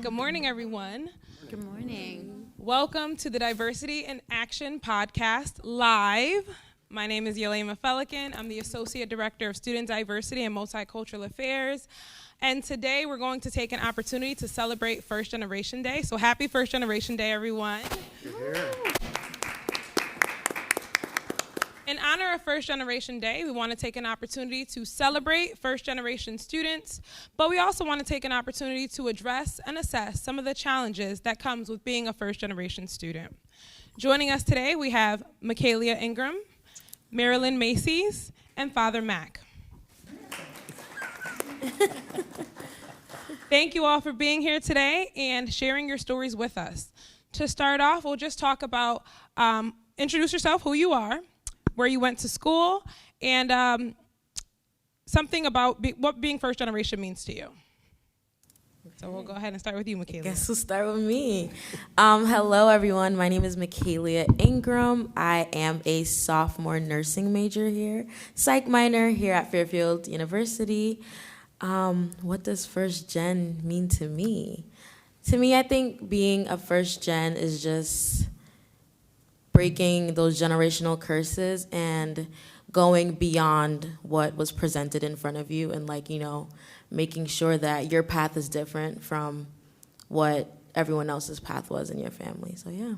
Good morning, everyone. Good morning. Welcome to the Diversity in Action podcast live. My name is Yelena Felican. I'm the Associate Director of Student Diversity and Multicultural Affairs. And today we're going to take an opportunity to celebrate First Generation Day. So happy First Generation Day, everyone. In honor of First Generation Day, we want to take an opportunity to celebrate first generation students, but we also want to take an opportunity to address and assess some of the challenges that comes with being a first generation student. Joining us today, we have Michaela Ingram, Marilyn Macy's, and Father Mac. Thank you all for being here today and sharing your stories with us. To start off, we'll just talk about, introduce yourself, who you are, where you went to school, and something about what being first generation means to you. So we'll go ahead and start with you, Michaela. Guess we'll start with me. Hello, everyone. My name is Michaela Ingram. I am a sophomore nursing major here, psych minor here at Fairfield University. What does first gen mean to me? To me, I think being a first gen is just breaking those generational curses and going beyond what was presented in front of you and, making sure that your path is different from what everyone else's path was in your family. So, yeah.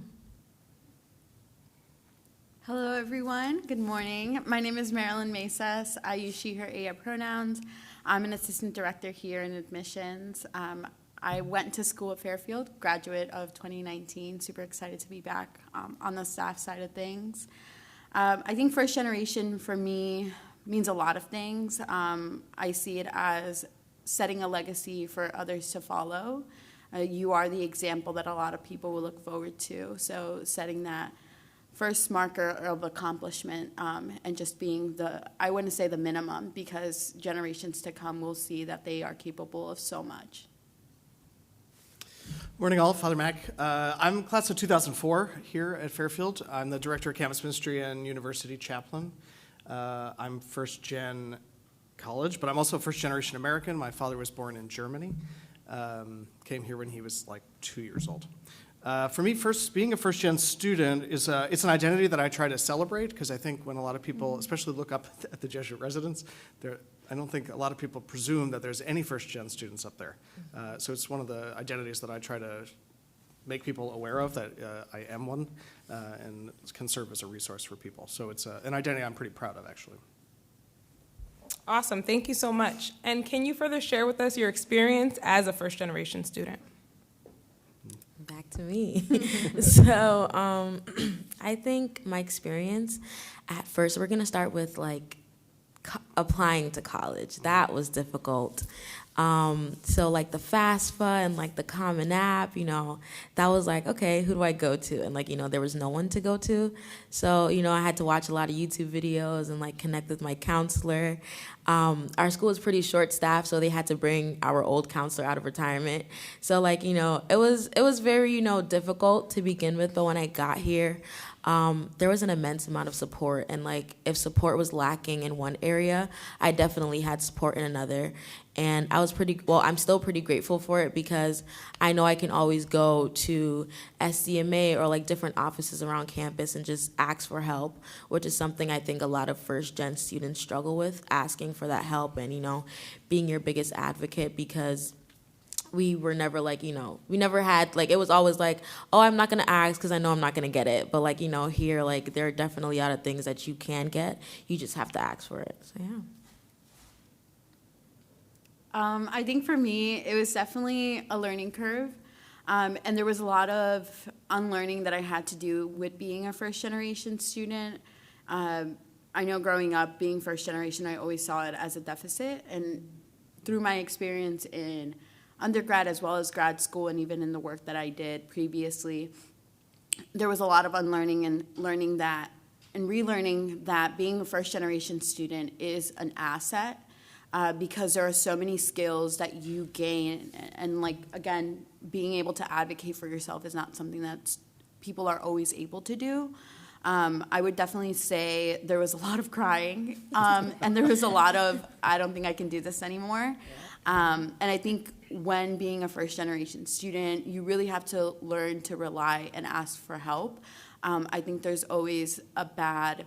Hello, everyone. Good morning. My name is Marilyn Macy's. I use she, her, aya pronouns. I'm an assistant director here in admissions. I went to school at Fairfield, graduate of 2019. Super excited to be back on the staff side of things. I think first generation for me means a lot of things. I see it as setting a legacy for others to follow. You are the example that a lot of people will look forward to. So setting that first marker of accomplishment and just being I wouldn't say the minimum, because generations to come will see that they are capable of so much. Morning all, Father Mac. I'm class of 2004 here at Fairfield. I'm the Director of Campus Ministry and University Chaplain. I'm first gen college, but I'm also first generation American. My father was born in Germany, came here when he was like 2 years old. For me, being a first gen student it's an identity that I try to celebrate, because I think when a lot of people, especially look up at the Jesuit residence, I don't think a lot of people presume that there's any first-gen students up there. So it's one of the identities that I try to make people aware of, that I am one and can serve as a resource for people. So it's an identity I'm pretty proud of, actually. Awesome. Thank you so much. And can you further share with us your experience as a first-generation student? Back to me. So I think my experience, at first, we're going to start with, applying to college. That was difficult. So the FAFSA and the Common App, that was okay, who do I go to? And there was no one to go to. So, I had to watch a lot of YouTube videos and connect with my counselor. Our school was pretty short staffed, so they had to bring our old counselor out of retirement. So it was very, difficult to begin with, but when I got here, there was an immense amount of support, and if support was lacking in one area, I definitely had support in another. And I'm still pretty grateful for it, because I know I can always go to SDMA or different offices around campus and just ask for help, which is something I think a lot of first gen students struggle with, asking for that help and, being your biggest advocate, because we were never we never had, it was always oh, I'm not going to ask because I know I'm not going to get it. But here, there are definitely a lot of things that you can get. You just have to ask for it. So, yeah. I think for me, it was definitely a learning curve. And there was a lot of unlearning that I had to do with being a first generation student. I know growing up, being first generation, I always saw it as a deficit. And through my experience in undergrad as well as grad school, and even in the work that I did previously, there was a lot of unlearning and learning that and relearning that being a first generation student is an asset, because there are so many skills that you gain, and again, being able to advocate for yourself is not something that people are always able to do. I would definitely say there was a lot of crying, and there was a lot of, I don't think I can do this anymore. And I think when being a first-generation student, you really have to learn to rely and ask for help. I think there's always a bad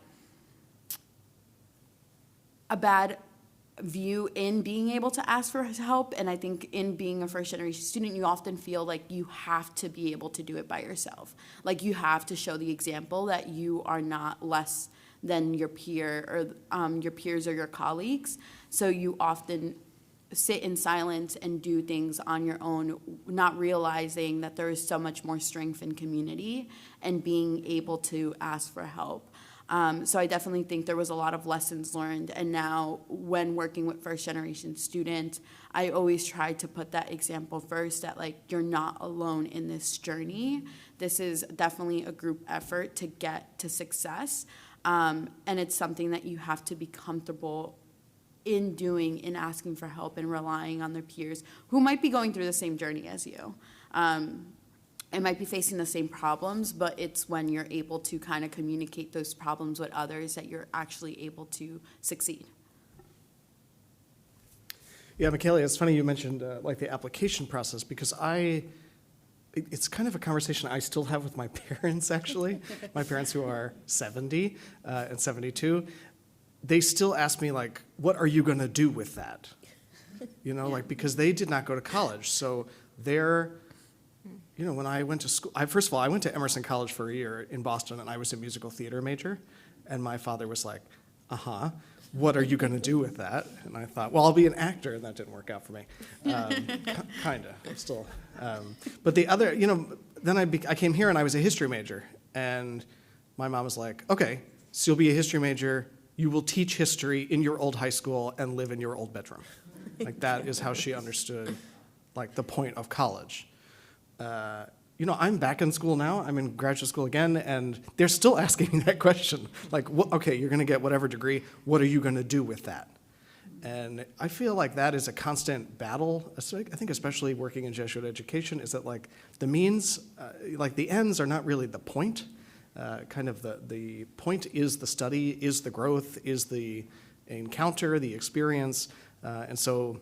view in being able to ask for help, and I think in being a first-generation student, you often feel like you have to be able to do it by yourself. Like you have to show the example that you are not less than your peer or your peers or your colleagues. So you often sit in silence and do things on your own, not realizing that there is so much more strength in community and being able to ask for help. So I definitely think there was a lot of lessons learned, and now when working with first-generation students, I always try to put that example first, that like you're not alone in this journey. This is definitely a group effort to get to success, and it's something that you have to be comfortable in doing, in asking for help and relying on their peers who might be going through the same journey as you. It might be facing the same problems, but it's when you're able to kind of communicate those problems with others that you're actually able to succeed. Yeah, Michaela, it's funny you mentioned like the application process, because it's kind of a conversation I still have with my parents, actually. My parents who are 70 and 72. They still ask me, like, what are you going to do with that? You know, like, because they did not go to college. So they're, you know, when I went to school, first of all, I went to Emerson College for a year in Boston, and I was a musical theater major. And my father was like, what are you going to do with that? And I thought, well, I'll be an actor, and that didn't work out for me. Kind of, still. But the other, you know, then I came here, and I was a history major. And my mom was like, okay, so you'll be a history major. You will teach history in your old high school and live in your old bedroom. Like, that is how she understood, like, the point of college. You know, I'm back in school now. I'm in graduate school again, and they're still asking me that question. Like, okay, you're going to get whatever degree. What are you going to do with that? And I feel like that is a constant battle. I think especially working in Jesuit education, is that, like, the means, like, the ends are not really the point. Kind of the point is the study, is the growth, is the encounter, the experience. And so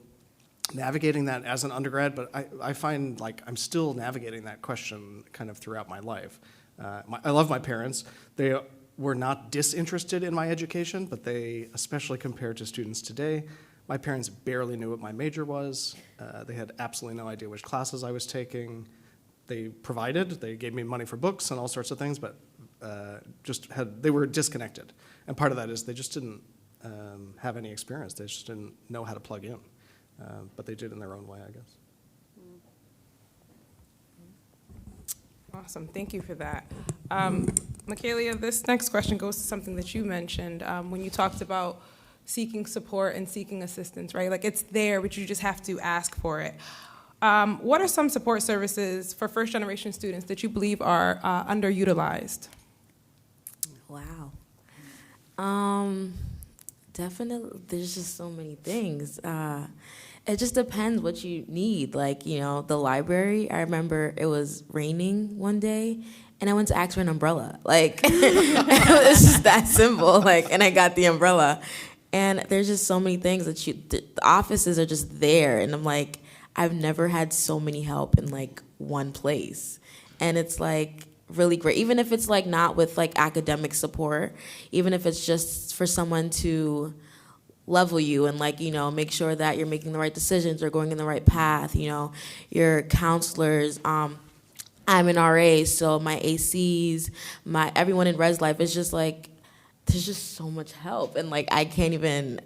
navigating that as an undergrad, but I find like I'm still navigating that question kind of throughout my life. I love my parents. They were not disinterested in my education, but they, especially compared to students today, my parents barely knew what my major was. They had absolutely no idea which classes I was taking. They gave me money for books and all sorts of things, but they were disconnected. And part of that is they just didn't have any experience. They just didn't know how to plug in. But they did in their own way, I guess. Awesome, thank you for that. Michaela, this next question goes to something that you mentioned when you talked about seeking support and seeking assistance, right? Like, it's there, but you just have to ask for it. What are some support services for first-generation students that you believe are underutilized? Wow. Definitely, there's just so many things. It just depends what you need. Like, you know, the library, I remember it was raining one day, and I went to ask for an umbrella. Like, it's just that simple. Like, and I got the umbrella. And there's just so many things that the offices are just there. And I'm like, I've never had so many help in, like, one place. And it's, like, really great. Even if it's, like, not with, like, academic support, even if it's just for someone to level you and, like, you know, make sure that you're making the right decisions or going in the right path, you know, your counselors. I'm an RA, so my ACs, everyone in Res Life is just, like, there's just so much help, and, like, I can't even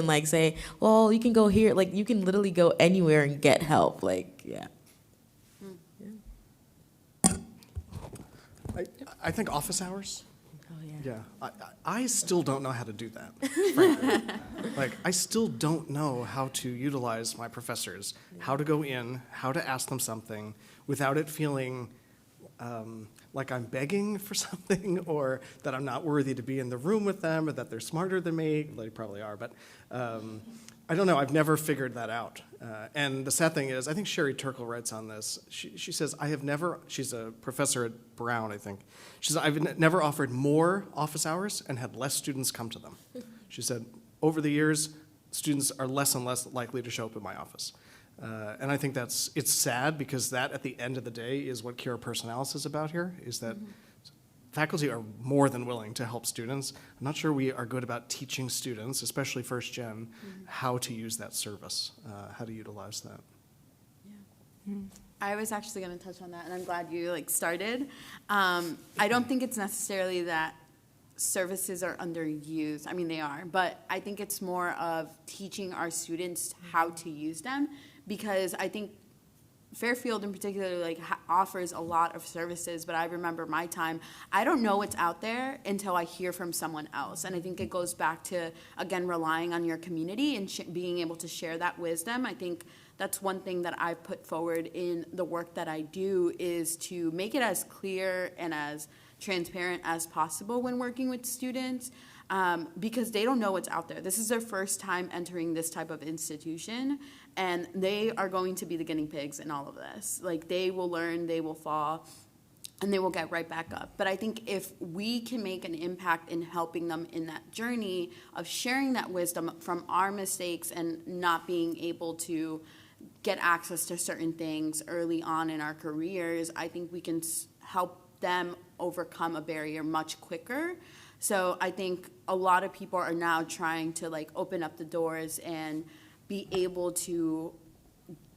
like say, well, you can go here. Like, you can literally go anywhere and get help. Like, yeah. I think office hours. Oh yeah. Yeah, I still don't know how to do that, frankly. Like, I still don't know how to utilize my professors, how to go in, how to ask them something without it feeling like I'm begging for something, or that I'm not worthy to be in the room with them, or that they're smarter than me. They probably are, but I don't know. I've never figured that out. And the sad thing is, I think Sherry Turkle writes on this. She says, she's a professor at Brown, I think. She says, I've never offered more office hours and had less students come to them. She said, over the years, students are less and less likely to show up in my office. And I think it's sad, because that, at the end of the day, is what Cure Personalis is about here, is that faculty are more than willing to help students. I'm not sure we are good about teaching students, especially first gen, how to use that service, how to utilize that. I was actually going to touch on that, and I'm glad you started. I don't think it's necessarily that services are underused. I mean, they are, but I think it's more of teaching our students how to use them, because I think Fairfield in particular offers a lot of services, but I remember my time, I don't know what's out there until I hear from someone else. And I think it goes back to, again, relying on your community and being able to share that wisdom. I think that's one thing that I've put forward in the work that I do, is to make it as clear and as transparent as possible when working with students, because they don't know what's out there. This is their first time entering this type of institution, and they are going to be the guinea pigs in all of this. They will learn, they will fall, and they will get right back up. But I think if we can make an impact in helping them in that journey of sharing that wisdom from our mistakes and not being able to get access to certain things early on in our careers, I think we can help them overcome a barrier much quicker. So I think a lot of people are now trying to open up the doors and be able to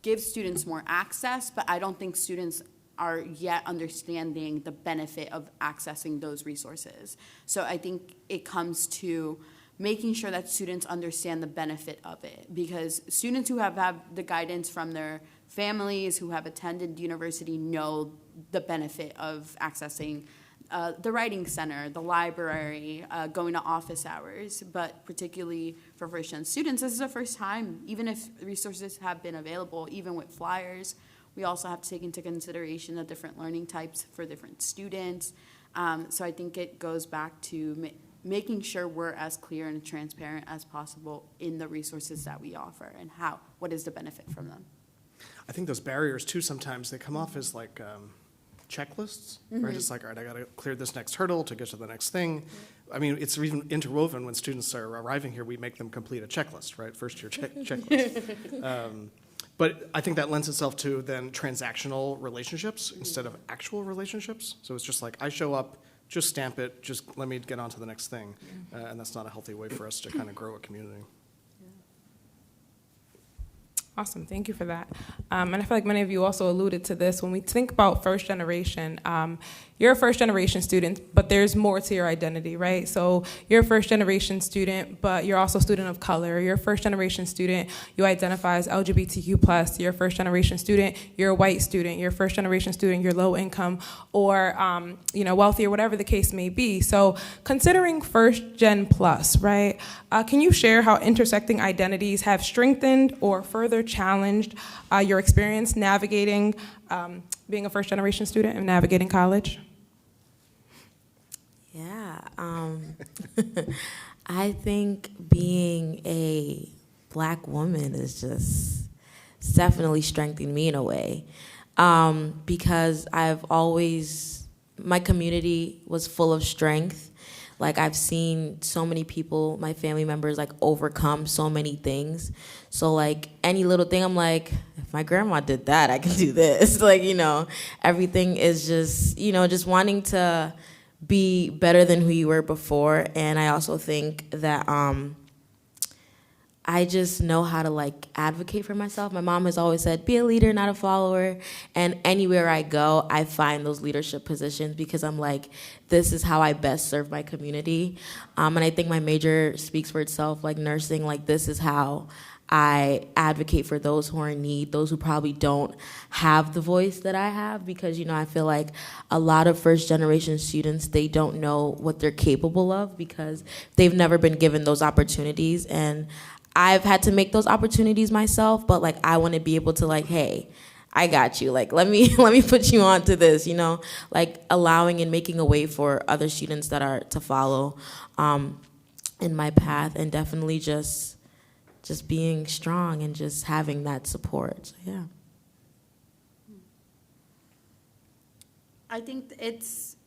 give students more access, but I don't think students are yet understanding the benefit of accessing those resources. So I think it comes to making sure that students understand the benefit of it, because students who have the guidance from their families, who have attended university, know the benefit of accessing the writing center, the library, going to office hours. But particularly for first-gen students, this is the first time, even if resources have been available, even with flyers, we also have to take into consideration the different learning types for different students. So I think it goes back to making sure we're as clear and transparent as possible in the resources that we offer and what is the benefit from them. I think those barriers, too, sometimes they come off as checklists, right? It's all right, I got to clear this next hurdle to get to the next thing. I mean, it's even interwoven when students are arriving here, we make them complete a checklist, right? First year checklist. But I think that lends itself to then transactional relationships instead of actual relationships. So it's just I show up, just stamp it, just let me get on to the next thing. And that's not a healthy way for us to kind of grow a community. Awesome, thank you for that. And I feel like many of you also alluded to this. When we think about first generation, you're a first generation student, but there's more to your identity, right? So you're a first generation student, but you're also a student of color. You're a first generation student, you identify as LGBTQ+. You're a first generation student, you're a white student. You're a first generation student, you're low income or wealthy or whatever the case may be. So considering first gen plus, right? Can you share how intersecting identities have strengthened or further challenged your experience navigating being a first generation student and navigating college? Yeah, I think being a Black woman is it's definitely strengthened me in a way, because my community was full of strength. I've seen so many people, my family members, overcome so many things. So, any little thing, I'm if my grandma did that, I can do this. Everything is just wanting to be better than who you were before. And I also think that I just know how to advocate for myself. My mom has always said, be a leader, not a follower. And anywhere I go, I find those leadership positions because I'm this is how I best serve my community. And I think my major speaks for itself, nursing, this is how I advocate for those who are in need, those who probably don't have the voice that I have, because, I feel a lot of first generation students, they don't know what they're capable of because they've never been given those opportunities. And I've had to make those opportunities myself, but I want to be able to hey, I got you. Like, let me let me put you on to this, like allowing and making a way for other students that are to follow in my path, and definitely just being strong and just having that support. So, yeah. I think it's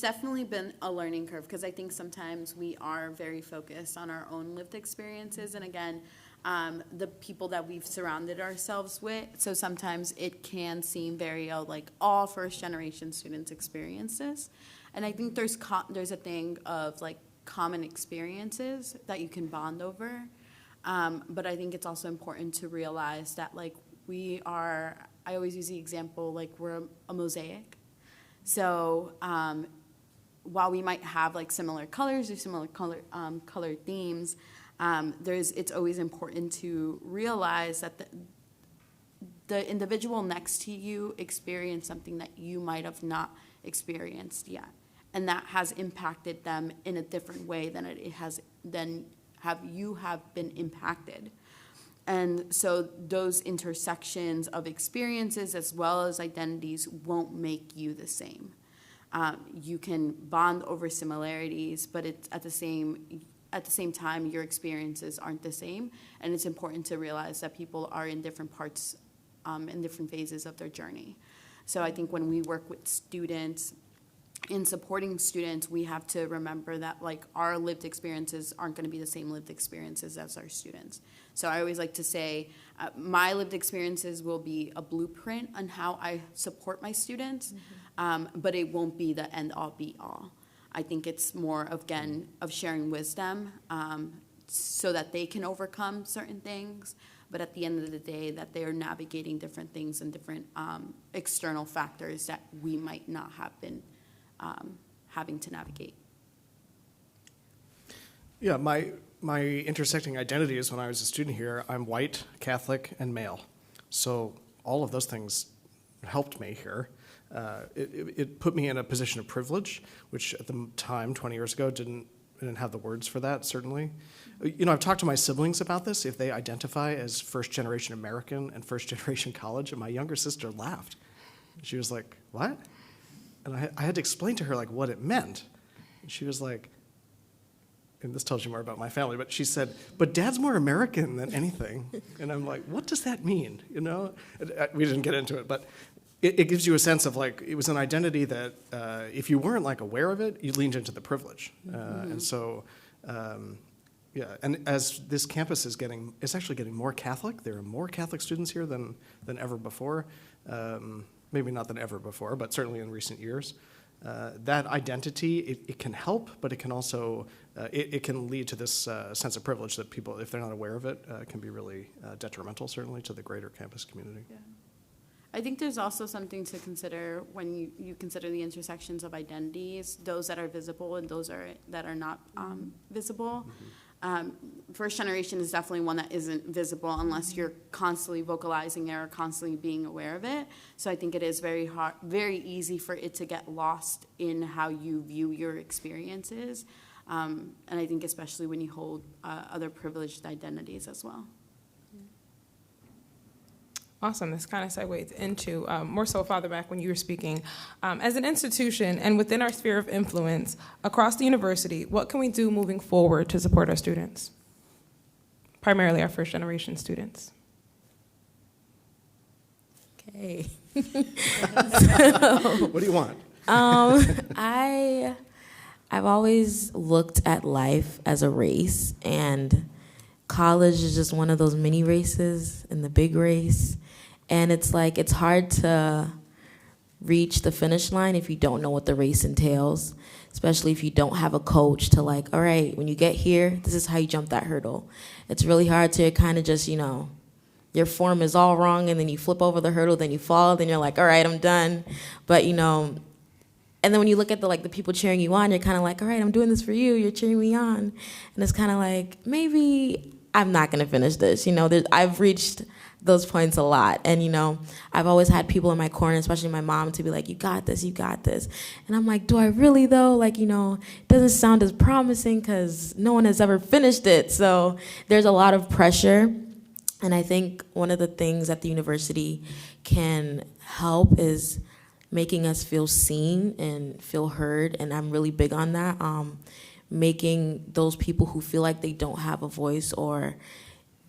definitely been a learning curve, because I think sometimes we are very focused on our own lived experiences, and again, the people that we've surrounded ourselves with. So sometimes it can seem very like all first generation students experience this, and I think there's a thing of like common experiences that you can bond over, but I think it's also important to realize that like I always use the example like we're a mosaic. So while we might have like similar colors or similar color themes, it's always important to realize that the individual next to you experienced something that you might have not experienced yet, and that has impacted them in a different way than you have been impacted. And so those intersections of experiences as well as identities won't make you the same. You can bond over similarities, but it's at the same time, your experiences aren't the same. And it's important to realize that people are in different parts, in different phases of their journey. So I think when we work with students, in supporting students, we have to remember that like our lived experiences aren't going to be the same lived experiences as our students. So I always like to say my lived experiences will be a blueprint on how I support my students, but it won't be the end all be all. I think it's more of sharing wisdom so that they can overcome certain things, but at the end of the day that they are navigating different things and different external factors that we might not have been having to navigate. Yeah, my intersecting identities when I was a student here, I'm white, Catholic, and male. So all of those things helped me here. It put me in a position of privilege, which at the time, 20 years ago, didn't have the words for that, certainly. I've talked to my siblings about this, if they identify as first-generation American and first-generation college, and my younger sister laughed. She was like, what? And I had to explain to her like what it meant. And she was like, and this tells you more about my family, but she said, but Dad's more American than anything. And I'm like, what does that mean? We didn't get into it, but it gives you a sense of like, it was an identity that if you weren't like aware of it, you leaned into the privilege. And so, yeah, and as this campus it's actually getting more Catholic. There are more Catholic students here than ever before. Maybe not than ever before, but certainly in recent years. That identity, it can help, but it can also, it can lead to this sense of privilege that people, if they're not aware of it, can be really detrimental, certainly, to the greater campus community. Yeah. I think there's also something to consider when you consider the intersections of identities, those that are visible and those that are not visible. First generation is definitely one that isn't visible unless you're constantly vocalizing it or constantly being aware of it. So I think it is very easy for it to get lost in how you view your experiences. And I think especially when you hold other privileged identities as well. Awesome. This kind of segues into, more so farther back when you were speaking. As an institution and within our sphere of influence across the university, what can we do moving forward to support our students? Primarily our first generation students. Okay. What do you want? I've always looked at life as a race, and college is just one of those mini races in the big race. And it's like, it's hard to reach the finish line if you don't know what the race entails, especially if you don't have a coach to like, all right, when you get here, this is how you jump that hurdle. It's really hard to kind of just, your form is all wrong, and then you flip over the hurdle, then you fall, then you're like, all right, I'm done. But, and then when you look at the people cheering you on, you're kind of like, all right, I'm doing this for you, you're cheering me on. And it's kind of like, maybe I'm not going to finish this. I've reached those points a lot. And, I've always had people in my corner, especially my mom, to be like, you got this, you got this. And I'm like, do I really though? Like, it doesn't sound as promising because no one has ever finished it. So there's a lot of pressure. And I think one of the things that the university can help is making us feel seen and feel heard, and I'm really big on that. Making those people who feel like they don't have a voice or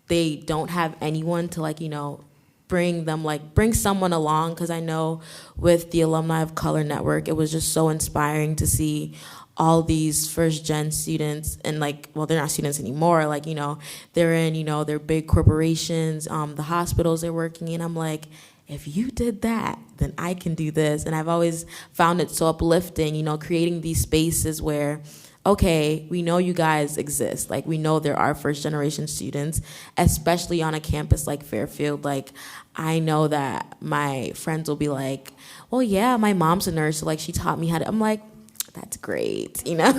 they don't have anyone to, like, you know, bring someone along, because I know with the Alumni of Color Network, it was just so inspiring to see all these first-gen students, and, like, well, they're not students anymore, like, you know, they're in, you know, their big corporations, the hospitals they're working in. I'm like, if you did that, then I can do this. And I've always found it so uplifting, you know, creating these spaces where, okay, we know you guys exist. Like, we know there are first-generation students, especially on a campus like Fairfield. Like, I know that my friends will be like, well, yeah, my mom's a nurse, so, like, she taught me how to. I'm like, that's great, you know?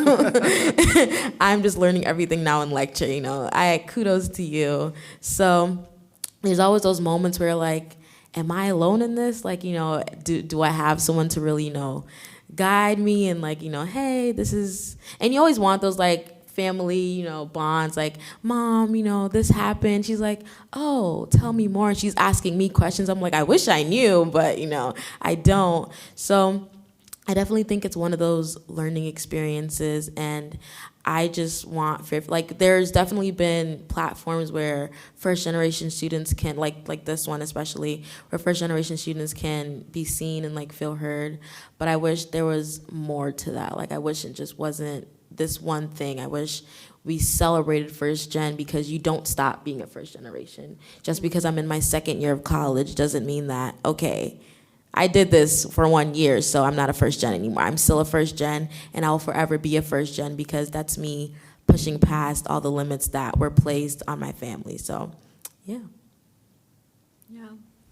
I'm just learning everything now in lecture, you know? Kudos to you. So there's always those moments where, like, am I alone in this? Like, you know, do I have someone to really, you know, guide me and, like, you know, hey, this is, and you always want those, like, family, you know, bonds, like, Mom, you know, this happened. She's like, oh, tell me more. And she's asking me questions. I'm like, I wish I knew, but, you know, I don't. So I definitely think it's one of those learning experiences, and I just want, like, there's definitely been platforms where first-generation students can, like this one especially, where first-generation students can be seen and, like, feel heard, but I wish there was more to that. Like, I wish it just wasn't this one thing. I wish we celebrated first gen, because you don't stop being a first generation. Just because I'm in my second year of college doesn't mean that, okay, I did this for 1 year, so I'm not a first gen anymore. I'm still a first gen, and I'll forever be a first gen, because that's me pushing past all the limits that were placed on my family. So, yeah. Yeah,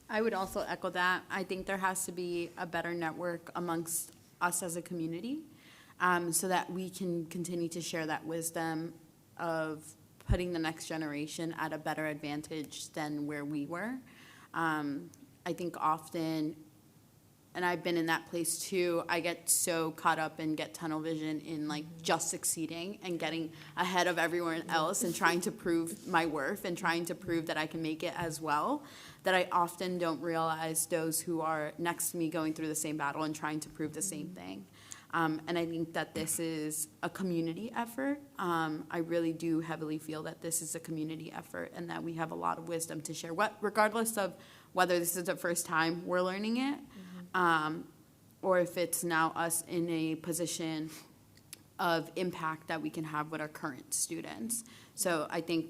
I would also echo that. I think there has to be a better network amongst us as a community, so that we can continue to share that wisdom of putting the next generation at a better advantage than where we were. I think often, and I've been in that place too, I get so caught up and get tunnel vision in, like, just succeeding and getting ahead of everyone else and trying to prove my worth and trying to prove that I can make it as well, that I often don't realize those who are next to me going through the same battle and trying to prove the same thing. And I think that this is a community effort. I really do heavily feel that this is a community effort and that we have a lot of wisdom to share, regardless of whether this is the first time we're learning it, or if it's now us in a position of impact that we can have with our current students. So I think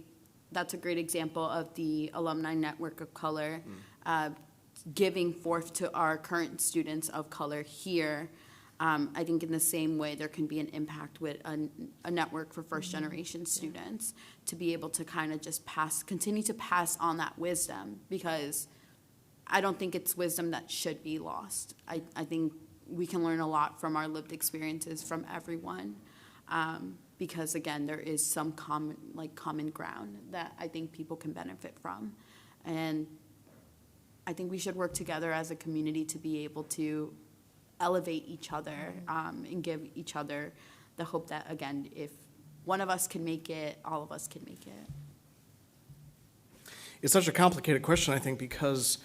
that's a great example of the Alumni Network of Color, giving forth to our current students of color here. I think in the same way there can be an impact with a network for first-generation students to be able to kind of just continue to pass on that wisdom, because I don't think it's wisdom that should be lost. I think we can learn a lot from our lived experiences from everyone, because, again, there is some common ground that I think people can benefit from. And I think we should work together as a community to be able to elevate each other, and give each other the hope that, again, if one of us can make it, all of us can make it. It's such a complicated question, I think, because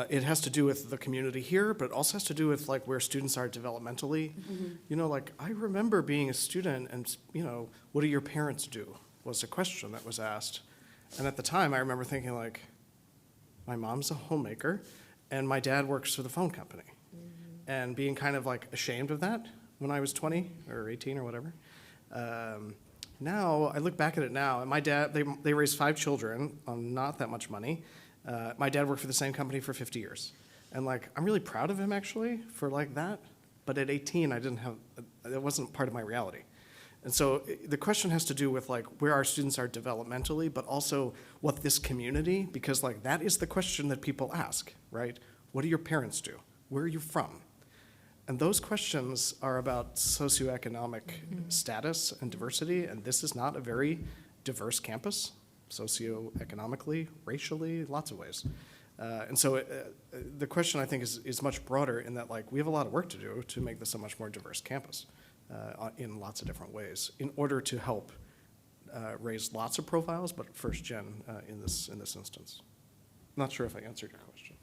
it has to do with the community here, but it also has to do with, like, where students are developmentally. Mm-hmm. You know, like, I remember being a student and, you know, what do your parents do was a question that was asked. And at the time, I remember thinking, like, my mom's a homemaker and my dad works for the phone company. And being kind of, like, ashamed of that when I was 20 or 18 or whatever. Now, I look back at it now, and my dad, they raised 5 children on not that much money. My dad worked for the same company for 50 years. And, like, I'm really proud of him, actually, for, like, that. But at 18, that wasn't part of my reality. And so the question has to do with, like, where our students are developmentally, but also what this community, because, like, that is the question that people ask, right? What do your parents do? Where are you from? And those questions are about socioeconomic status and diversity, and this is not a very diverse campus, socioeconomically, racially, lots of ways. And so the question, I think, is much broader in that, like, we have a lot of work to do to make this a much more diverse campus in lots of different ways in order to help raise lots of profiles, but first gen in this instance. Not sure if I answered your question.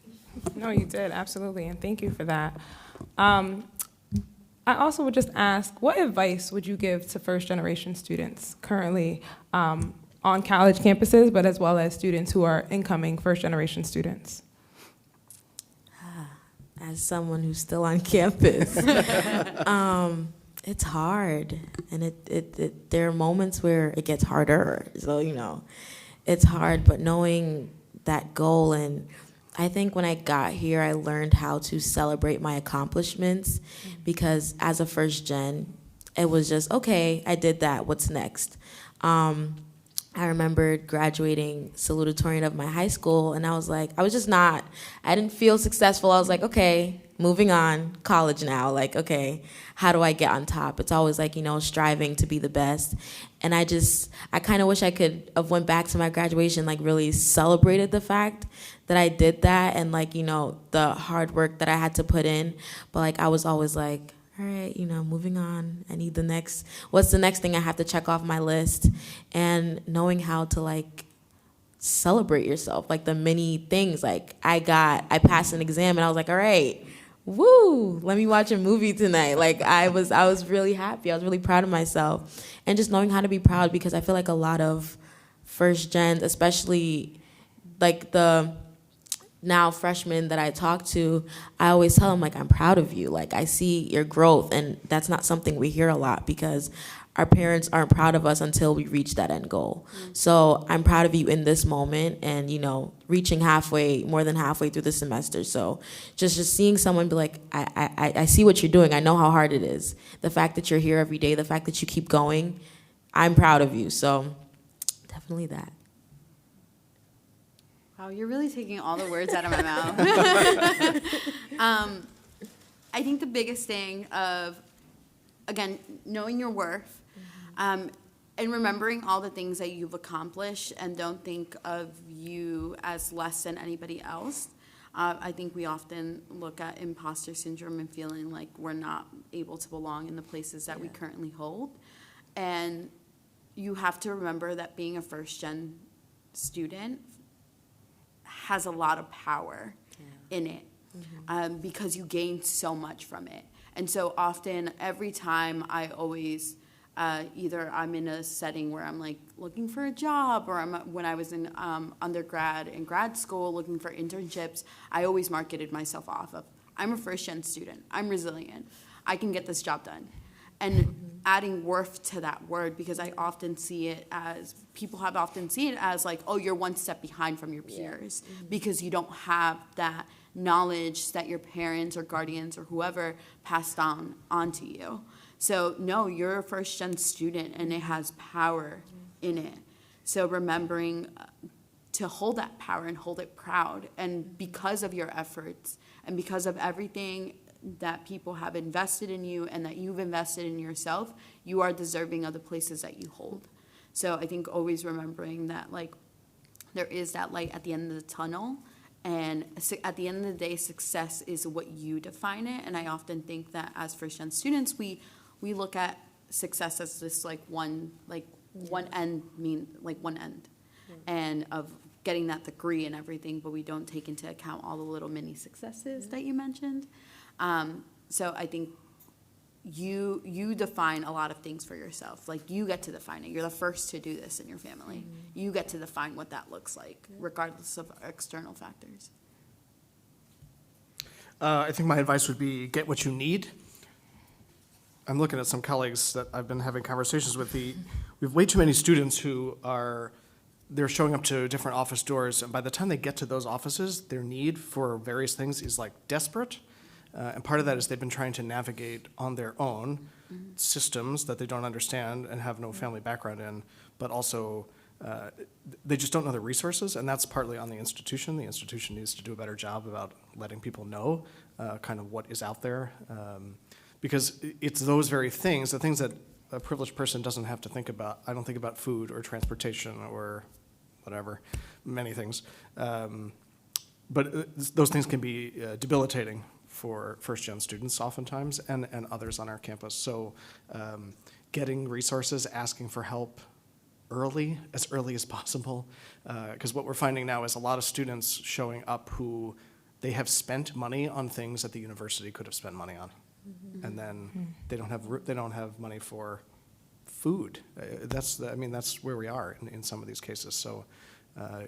No, you did, absolutely, and thank you for that. I also would just ask, what advice would you give to first-generation students currently on college campuses, but as well as students who are incoming first-generation students? As someone who's still on campus, it's hard, and there are moments where it gets harder. So, it's hard, but knowing that goal, and I think when I got here, I learned how to celebrate my accomplishments, because as a first gen, it was just, okay, I did that, what's next? I remember graduating salutatorian of my high school, and I was like, I didn't feel successful. I was like, okay, moving on, college now. Like, okay, how do I get on top? It's always like, striving to be the best. And I kind of wish I could have went back to my graduation, like really celebrated the fact that I did that, and like, the hard work that I had to put in. But like, I was always like, all right, moving on. I need what's the next thing I have to check off my list? And knowing how to like celebrate yourself, like the many things. Like I passed an exam, and I was like, all right, woo, let me watch a movie tonight. Like I was really happy. I was really proud of myself. And just knowing how to be proud, because I feel like a lot of first gens, especially like the now freshmen that I talk to, I always tell them, like, I'm proud of you. Like, I see your growth, and that's not something we hear a lot, because our parents aren't proud of us until we reach that end goal. Mm-hmm. So I'm proud of you in this moment, and, reaching more than halfway through the semester. So just seeing someone be like, I see what you're doing. I know how hard it is. The fact that you're here every day, the fact that you keep going, I'm proud of you. So definitely that. Wow, you're really taking all the words out of my mouth. I think the biggest thing of, again, knowing your worth, and remembering all the things that you've accomplished, and don't think of you as less than anybody else. I think we often look at imposter syndrome and feeling like we're not able to belong in the places that we currently hold. And you have to remember that being a first-gen student has a lot of power in it, because you gain so much from it. And so often, every time I always, either I'm in a setting where I'm like looking for a job, or when I was in undergrad and grad school looking for internships, I always marketed myself off of, I'm a first-gen student, I'm resilient, I can get this job done. And adding worth to that word, because I often see it as, people have often seen it as like, oh, you're one step behind from your peers, because you don't have that knowledge that your parents or guardians or whoever passed onto you. So no, you're a first-gen student, and it has power in it. So remembering to hold that power and hold it proud, and because of your efforts and because of everything that people have invested in you and that you've invested in yourself, you are deserving of the places that you hold. So I think always remembering that, like, there is that light at the end of the tunnel, and at the end of the day, success is what you define it. And I often think that as first-gen students, we look at success as this one end, and of getting that degree and everything, but we don't take into account all the little mini successes that you mentioned. So I think you define a lot of things for yourself. Like, you get to define it. You're the first to do this in your family. You get to define what that looks like, regardless of external factors. I think my advice would be get what you need. I'm looking at some colleagues that I've been having conversations with. We have way too many students who they're showing up to different office doors, and by the time they get to those offices, their need for various things is like desperate. And part of that is they've been trying to navigate on their own systems that they don't understand and have no family background in, but also they just don't know the resources, and that's partly on the institution. The institution needs to do a better job about letting people know kind of what is out there, because it's those very things, the things that a privileged person doesn't have to think about. I don't think about food or transportation or whatever, many things. But those things can be debilitating for first-gen students oftentimes, and others on our campus. So getting resources, asking for help, as early as possible. Because what we're finding now is a lot of students showing up who they have spent money on things that the university could have spent money on. And then they don't have money for food. That's where we are in some of these cases. So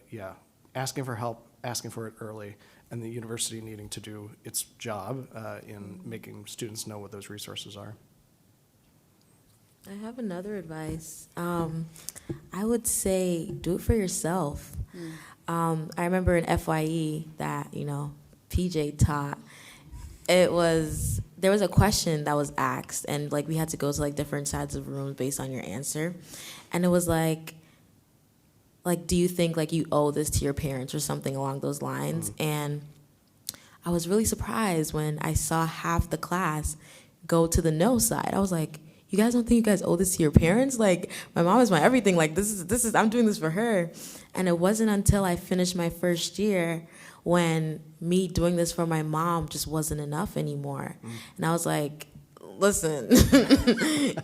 yeah, asking for help, asking for it early, and the university needing to do its job in making students know what those resources are. I have another advice. I would say do it for yourself. I remember in FYE that, PJ taught, there was a question that was asked, and like we had to go to like different sides of rooms based on your answer. And it was like, do you think like you owe this to your parents or something along those lines? And I was really surprised when I saw half the class go to the no side. I was like, you guys don't think you guys owe this to your parents? Like, my mom is my everything. Like, this is I'm doing this for her. And it wasn't until I finished my first year when me doing this for my mom just wasn't enough anymore. And I was like, listen,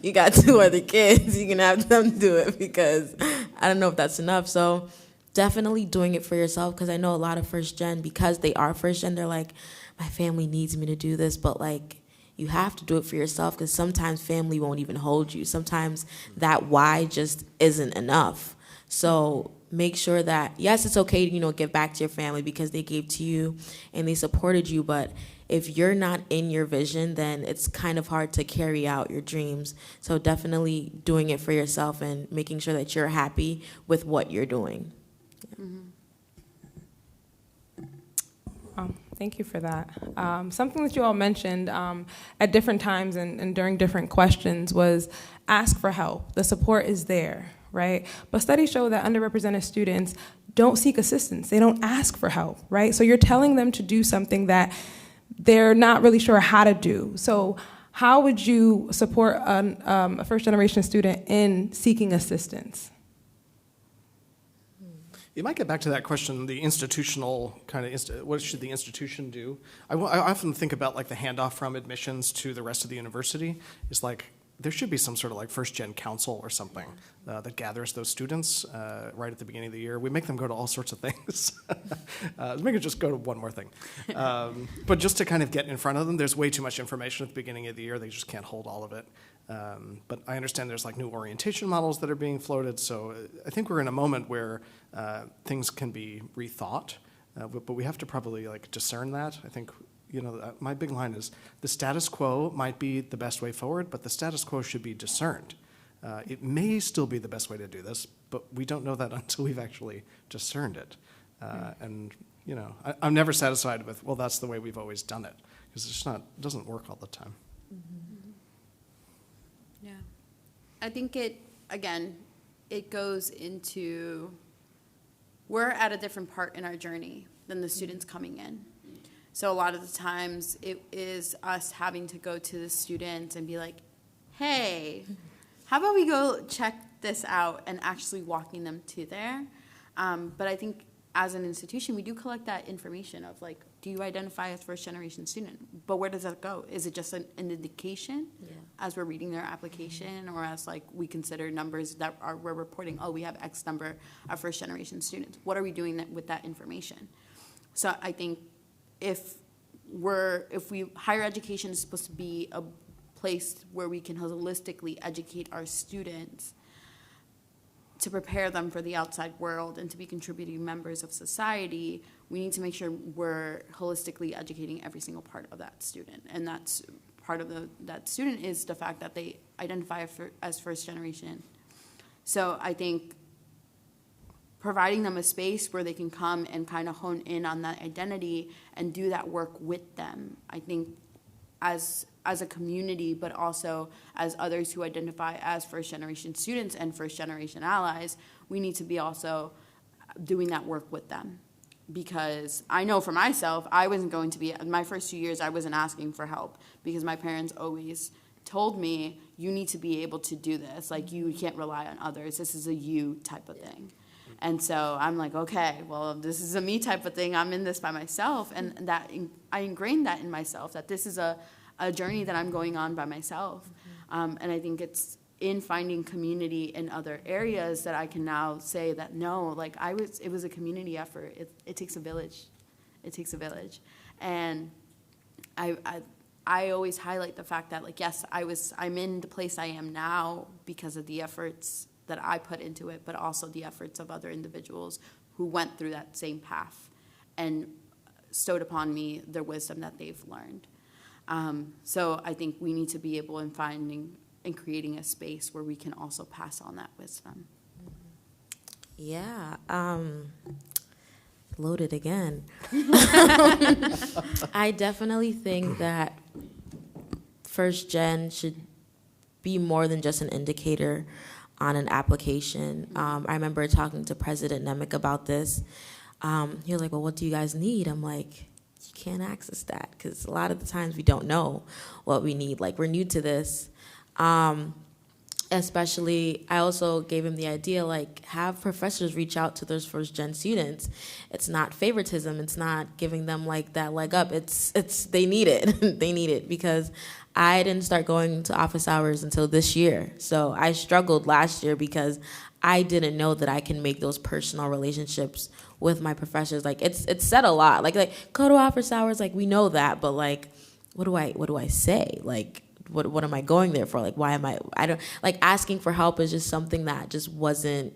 you got 2 other kids. You can have them do it, because I don't know if that's enough. So definitely doing it for yourself, because I know a lot of first gen, because they are first gen, they're like, my family needs me to do this. But like, you have to do it for yourself, because sometimes family won't even hold you. Sometimes that why just isn't enough. So make sure that, yes, it's okay to, give back to your family because they gave to you and they supported you. But if you're not in your vision, then it's kind of hard to carry out your dreams. So definitely doing it for yourself and making sure that you're happy with what you're doing. Thank you for that. Something that you all mentioned at different times and during different questions was ask for help. The support is there, right? But studies show that underrepresented students don't seek assistance. They don't ask for help, right? So you're telling them to do something that they're not really sure how to do. So how would you support a first-generation student in seeking assistance? You might get back to that question, the institutional kind of, what should the institution do? I often think about like the handoff from admissions to the rest of the university. It's like, there should be some sort of like first-gen council or something that gathers those students right at the beginning of the year. We make them go to all sorts of things. Make it just go to one more thing. But just to kind of get in front of them, there's way too much information at the beginning of the year. They just can't hold all of it. But I understand there's like new orientation models that are being floated. So I think we're in a moment where things can be rethought, but we have to probably like discern that. I think, my big line is the status quo might be the best way forward, but the status quo should be discerned. It may still be the best way to do this, but we don't know that until we've actually discerned it. And, I'm never satisfied with, well, that's the way we've always done it, because it doesn't work all the time. Yeah. I think it goes into, we're at a different part in our journey than the students coming in. So a lot of the times it is us having to go to the students and be like, hey, how about we go check this out, and actually walking them to there. But I think as an institution, we do collect that information of like, do you identify as first generation student? But where does that go? Is it just an indication as we're reading their application, or as like we consider numbers that we're reporting, oh, we have X number of first generation students. What are we doing with that information? So I think if higher education is supposed to be a place where we can holistically educate our students to prepare them for the outside world and to be contributing members of society, we need to make sure we're holistically educating every single part of that student. And that's part of that student is the fact that they identify as first generation. So I think providing them a space where they can come and kind of hone in on that identity and do that work with them. I think as a community, but also as others who identify as first-generation students and first-generation allies, we need to be also doing that work with them. Because I know for myself, I wasn't going to be, my first 2 years, I wasn't asking for help because my parents always told me, you need to be able to do this. Like, you can't rely on others. This is a you type of thing. And so I'm like, okay, well, this is a me type of thing. I'm in this by myself. And that I ingrained that in myself, that this is a journey that I'm going on by myself. And I think it's in finding community in other areas that I can now say that no, like it was a community effort. It takes a village. It takes a village. And I always highlight the fact that, like, yes, I'm in the place I am now because of the efforts that I put into it, but also the efforts of other individuals who went through that same path and bestowed upon me their wisdom that they've learned. So I think we need to be able in finding and creating a space where we can also pass on that wisdom. Yeah, loaded again. I definitely think that first gen should be more than just an indicator on an application. I remember talking to President Nemec about this. He was like, well, what do you guys need? I'm like, you can't access that because a lot of the times we don't know what we need. Like, we're new to this. Especially, I also gave him the idea, like, have professors reach out to those first-gen students. It's not favoritism. It's not giving them, like, that leg up. It's they need it. They need it because I didn't start going to office hours until this year. So I struggled last year because I didn't know that I can make those personal relationships with my professors. Like, it's said a lot. Like go to office hours. Like, we know that, but, like, what do I say? Like, what am I going there for? Like, why am I don't, like, asking for help is just something that just wasn't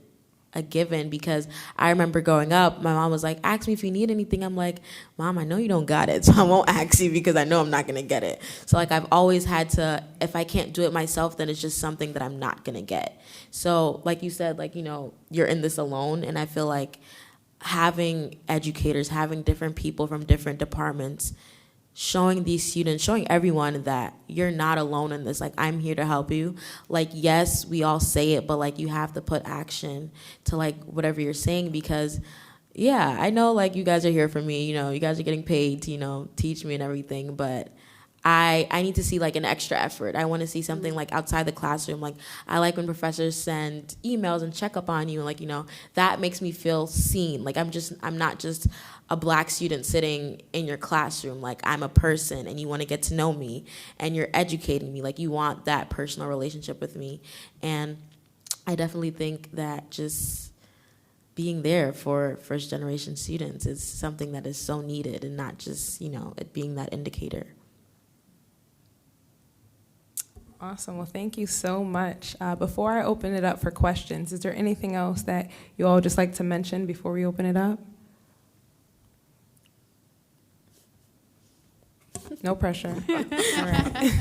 a given because I remember growing up, my mom was like, ask me if you need anything. I'm like, Mom, I know you don't got it, so I won't ask you because I know I'm not gonna get it. So, like, I've always had to, if I can't do it myself, then it's just something that I'm not gonna get. So, like you said, like, you know, you're in this alone, and I feel like having educators, having different people from different departments showing these students, showing everyone that you're not alone in this. Like, I'm here to help you. Like, yes, we all say it, but, like, you have to put action to, like, whatever you're saying because, yeah, I know, like, you guys are here for me. You know, you guys are getting paid to, you know, teach me and everything, but I need to see, like, an extra effort. I want to see something, like, outside the classroom. Like, I like when professors send emails and check up on you. And, like, you know, that makes me feel seen. Like, I'm not just a Black student sitting in your classroom. Like, I'm a person, and you want to get to know me, and you're educating me. Like, you want that personal relationship with me. And I definitely think that just being there for first-generation students is something that is so needed, and not just, you know, it being that indicator. Awesome. Well, thank you so much. Before I open it up for questions, is there anything else that you all just like to mention before we open it up? No pressure. All right.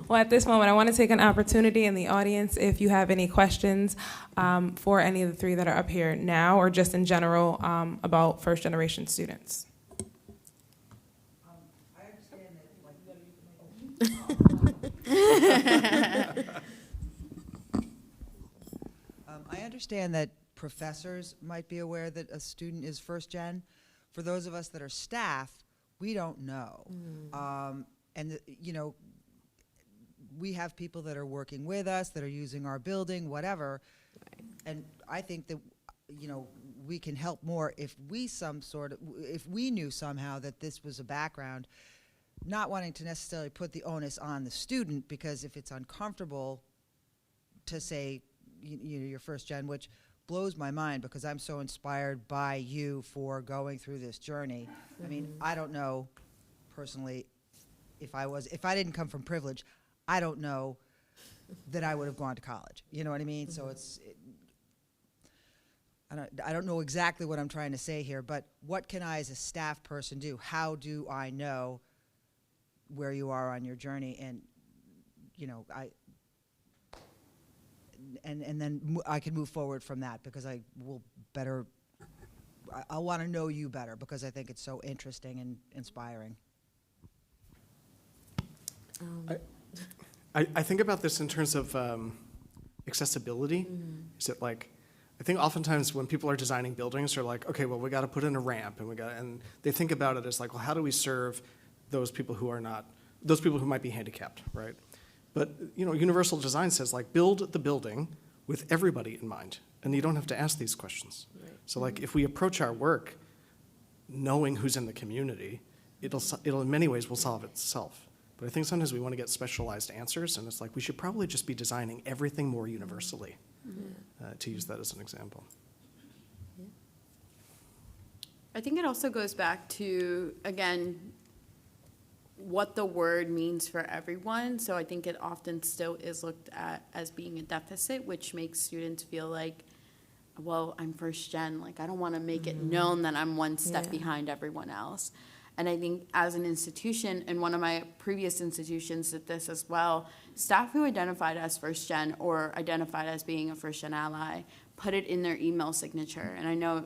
Well, at this moment, I want to take an opportunity in the audience, if you have any questions for any of the three that are up here now, or just in general about first-generation students. I understand that, I understand that professors might be aware that a student is first gen. For those of us that are staff, we don't know. You know, we have people that are working with us, that are using our building, whatever. Right. And I think that, you know, we can help more if we knew somehow that this was a background, not wanting to necessarily put the onus on the student, because if it's uncomfortable to say, you know, you're first gen, which blows my mind because I'm so inspired by you for going through this journey. I mean, I don't know personally if I didn't come from privilege, I don't know that I would have gone to college. You know what I mean? So I don't know exactly what I'm trying to say here, but what can I as a staff person do? How do I know where you are on your journey? And, you know, and then I can move forward from that, because I want to know you better, because I think it's so interesting and inspiring. I think about this in terms of accessibility. Is it like, I think oftentimes when people are designing buildings, they're like, okay, well, we got to put in a ramp, and they think about it as like, well, how do we serve those people who might be handicapped, right? But, you know, universal design says, like, build the building with everybody in mind, and you don't have to ask these questions. Right. So, like, if we approach our work knowing who's in the community, it'll in many ways will solve itself. But I think sometimes we want to get specialized answers, and it's like we should probably just be designing everything more universally, to use that as an example. I think it also goes back to, again, what the word means for everyone. So I think it often still is looked at as being a deficit, which makes students feel like, well, I'm first gen, like I don't want to make it known that I'm one step behind everyone else. And I think as an institution, and one of my previous institutions did this as well, staff who identified as first gen or identified as being a first gen ally put it in their email signature. And I know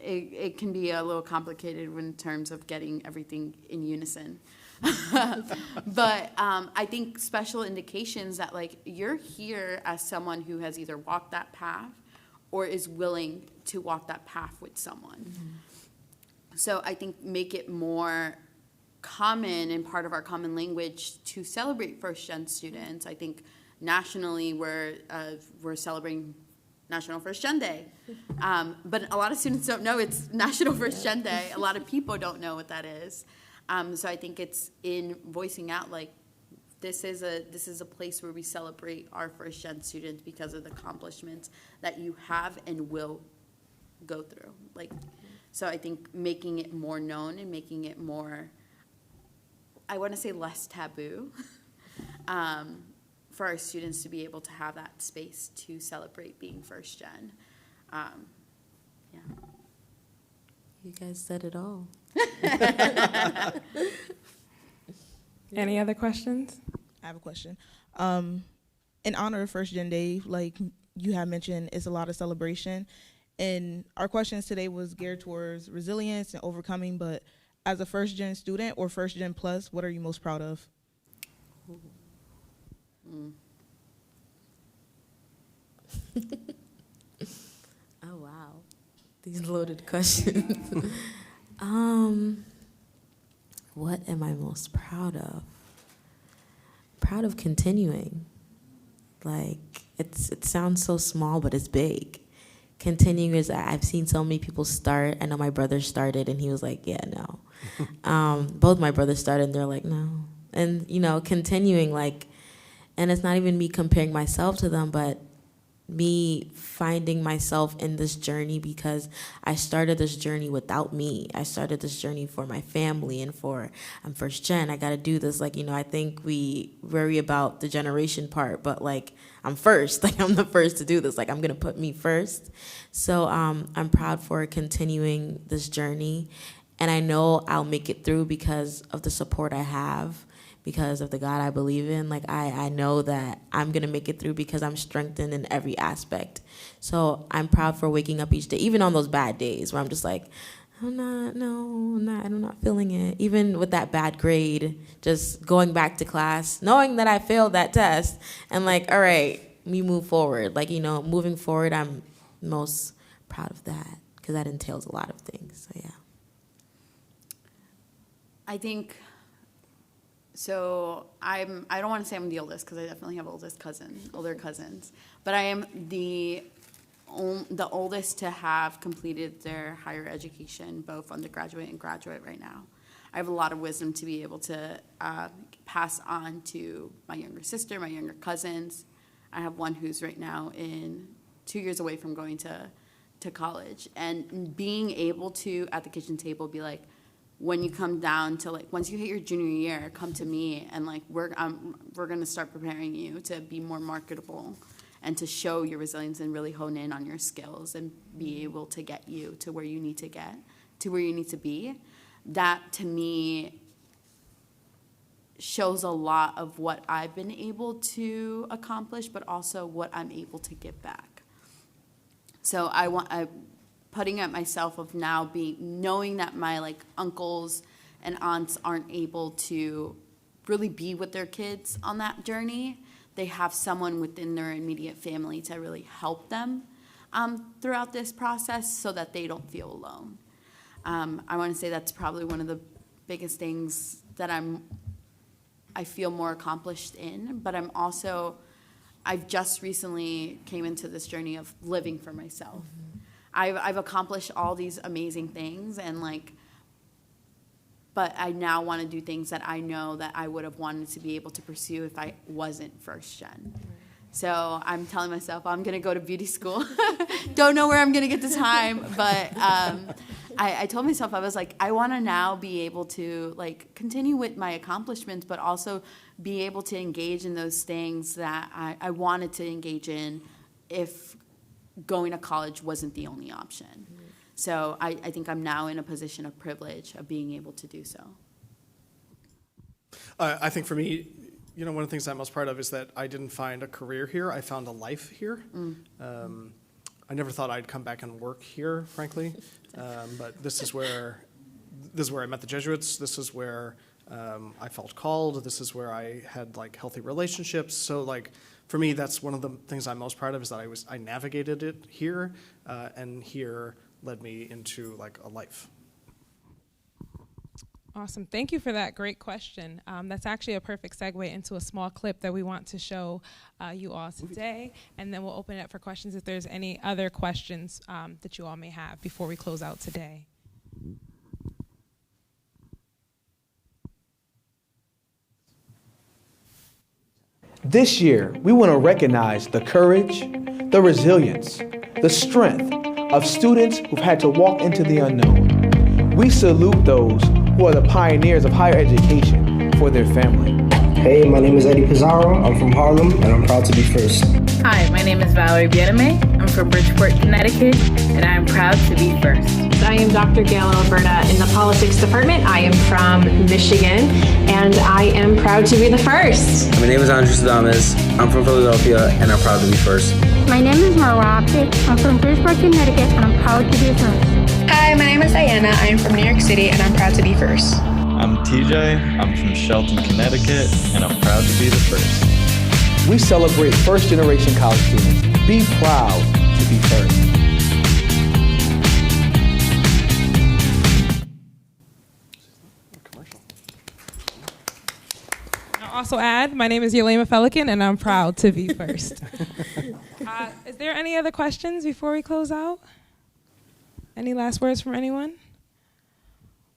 it can be a little complicated in terms of getting everything in unison. But I think special indications that like you're here as someone who has either walked that path or is willing to walk that path with someone. So I think make it more common and part of our common language to celebrate first gen students. I think nationally we're celebrating National First Gen Day. But a lot of students don't know it's National First Gen Day. A lot of people don't know what that is. So I think it's in voicing out like this is a place where we celebrate our first gen students because of the accomplishments that you have and will go through. Like, so I think making it more known and making it more, I want to say less taboo, for our students to be able to have that space to celebrate being first gen. Yeah. You guys said it all. Any other questions? I have a question. In honor of First Gen Day, like you have mentioned, it's a lot of celebration. And our questions today was geared towards resilience and overcoming, but as a first gen student or first gen plus, what are you most proud of? Oh, wow. These loaded questions. What am I most proud of? Proud of continuing. Like, it sounds so small, but it's big. Continuing is, I've seen so many people start. I know my brother started, and he was like, yeah, no. Both my brothers started, and they're like, no. And, continuing, like, and it's not even me comparing myself to them, but me finding myself in this journey because I started this journey without me. I started this journey for my family and I'm first gen. I got to do this. Like, I think we worry about the generation part, but like I'm first. Like I'm the first to do this. Like I'm going to put me first. So I'm proud for continuing this journey. And I know I'll make it through because of the support I have, because of the God I believe in. Like, I know that I'm going to make it through because I'm strengthened in every aspect. So I'm proud for waking up each day, even on those bad days where I'm just like, I'm not feeling it. Even with that bad grade, just going back to class, knowing that I failed that test and like, all right, we move forward. Like, moving forward, I'm most proud of that because that entails a lot of things. So, yeah. I think... So I don't want to say I'm the oldest because I definitely have older cousins, but I am the oldest to have completed their higher education, both undergraduate and graduate right now. I have a lot of wisdom to be able to pass on to my younger sister, my younger cousins. I have one who's right now 2 years away from going to college, and being able to at the kitchen table be like, when you come down to like once you hit your junior year, come to me and like we're gonna start preparing you to be more marketable and to show your resilience and really hone in on your skills and be able to get you to where you need to get, to where you need to be. That to me shows a lot of what I've been able to accomplish, but also what I'm able to give back. So I putting at myself of now knowing that my like uncles and aunts aren't able to really be with their kids on that journey. They have someone within their immediate family to really help them throughout this process so that they don't feel alone. I want to say that's probably one of the biggest things that I feel more accomplished in, but I've just recently came into this journey of living for myself. I've accomplished all these amazing things, and like but I now want to do things that I know that I would have wanted to be able to pursue if I wasn't first gen. So I'm telling myself I'm going to go to beauty school. Don't know where I'm going to get the time, but I told myself, I was like, I want to now be able to like continue with my accomplishments, but also be able to engage in those things that I wanted to engage in if going to college wasn't the only option. So I think I'm now in a position of privilege of being able to do so. I think for me, you know, one of the things I'm most proud of is that I didn't find a career here. I found a life here. I never thought I'd come back and work here, frankly. But this is where I met the Jesuits. This is where I felt called. This is where I had like healthy relationships. So like for me, that's one of the things I'm most proud of is that I navigated it here, and here led me into like a life. Awesome. Thank you for that great question. That's actually a perfect segue into a small clip that we want to show you all today, and then we'll open it up for questions if there's any other questions that you all may have before we close out today. This year, we want to recognize the courage, the resilience, the strength of students who've had to walk into the unknown. We salute those who are the pioneers of higher education for their family. Hey, my name is Eddie Pizarro. I'm from Harlem, and I'm proud to be first. Hi, my name is Valerie Biename. I'm from Bridgeport, Connecticut, and I'm proud to be first. I am Dr. Gail Alberta in the politics department. I am from Michigan, and I am proud to be the first. My name is Andres Adames. I'm from Philadelphia, and I'm proud to be first. My name is Marwa Abdi. I'm from Bridgeport, Connecticut, and I'm proud to be first. Hi, my name is Diana. I'm from New York City, and I'm proud to be first. I'm TJ. I'm from Shelton, Connecticut, and I'm proud to be the first. We celebrate first-generation college students. Be proud to be first. I'll also add, my name is Yelema Pelican, and I'm proud to be first. Is there any other questions before we close out? Any last words from anyone?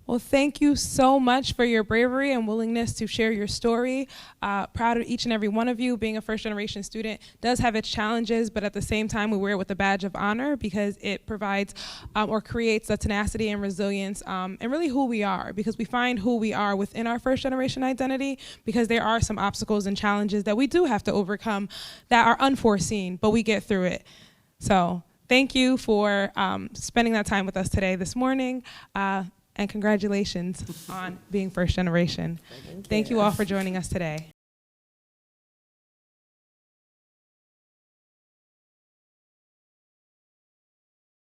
Well, thank you so much for your bravery and willingness to share your story. Proud of each and every one of you. Being a first-generation student does have its challenges, but at the same time, we wear it with a badge of honor because it provides or creates a tenacity and resilience and really who we are, because we find who we are within our first-generation identity, because there are some obstacles and challenges that we do have to overcome that are unforeseen, but we get through it. So thank you for spending that time with us today, this morning. And congratulations on being first generation. Thank you all for joining us today.